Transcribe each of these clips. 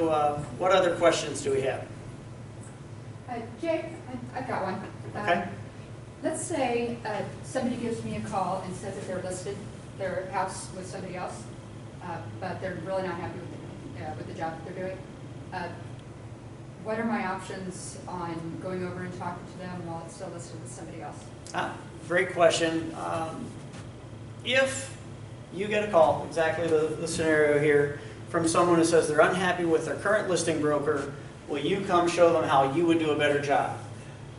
So what other questions do we have? Jake, I've got one. Okay. Let's say somebody gives me a call and says that they're listed their house with somebody else, but they're really not happy with the job that they're doing. What are my options on going over and talking to them while it's still listed with somebody else? Great question. If you get a call, exactly the scenario here, from someone who says they're unhappy with their current listing broker, will you come show them how you would do a better job?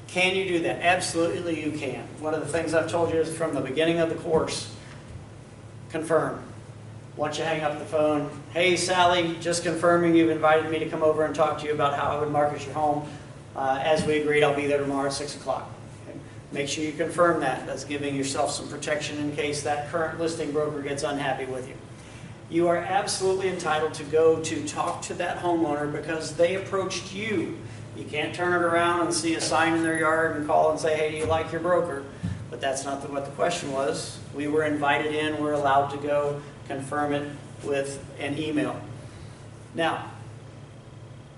Can you do that? Absolutely you can. One of the things I've told you is from the beginning of the course, confirm. Once you hang up the phone, hey Sally, just confirming you've invited me to come over and talk to you about how I would market your home. As we agreed, I'll be there tomorrow at 6 o'clock. Okay? Make sure you confirm that. That's giving yourself some protection in case that current listing broker gets unhappy with you. You are absolutely entitled to go to talk to that homeowner because they approached you. You can't turn it around and see a sign in their yard and call and say, hey, do you like your broker? But that's not what the question was. We were invited in, we're allowed to go confirm it with an email. Now,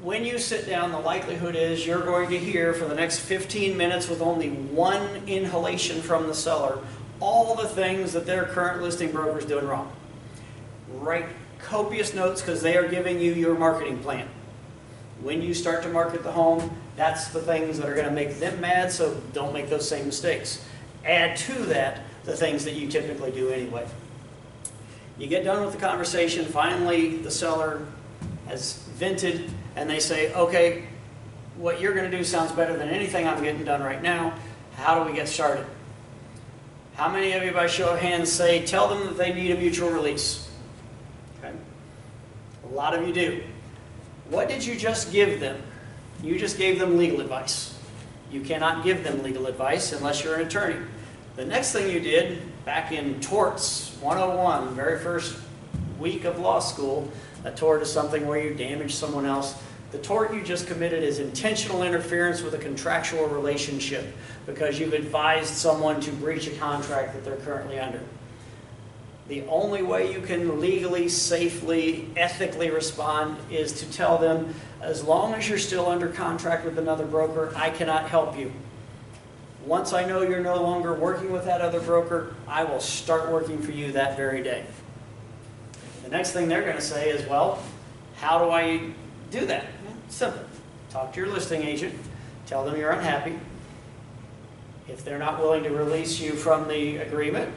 when you sit down, the likelihood is you're going to hear for the next 15 minutes with only one inhalation from the seller all the things that their current listing broker is doing wrong. Write copious notes because they are giving you your marketing plan. When you start to market the home, that's the things that are going to make them mad, so don't make those same mistakes. Add to that the things that you typically do anyway. You get done with the conversation, finally the seller has vented and they say, okay, what you're going to do sounds better than anything I'm getting done right now. How do we get started? How many of you by show of hands say, tell them that they need a mutual release? Okay. A lot of you do. What did you just give them? You just gave them legal advice. You cannot give them legal advice unless you're an attorney. The next thing you did, back in torts 101, very first week of law school, a tort is something where you damage someone else. The tort you just committed is intentional interference with a contractual relationship because you've advised someone to breach a contract that they're currently under. The only way you can legally, safely, ethically respond is to tell them, as long as you're still under contract with another broker, I cannot help you. Once I know you're no longer working with that other broker, I will start working for you that very day. The next thing they're going to say is, well, how do I do that? Simple. Talk to your listing agent. Tell them you're unhappy. If they're not willing to release you from the agreement,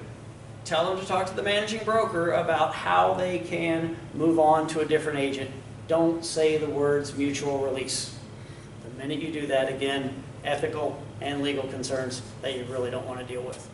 tell them to talk to the managing broker about how they can move on to a different agent. Don't say the words mutual release. The minute you do that, again, ethical and legal concerns that you really don't want to deal with.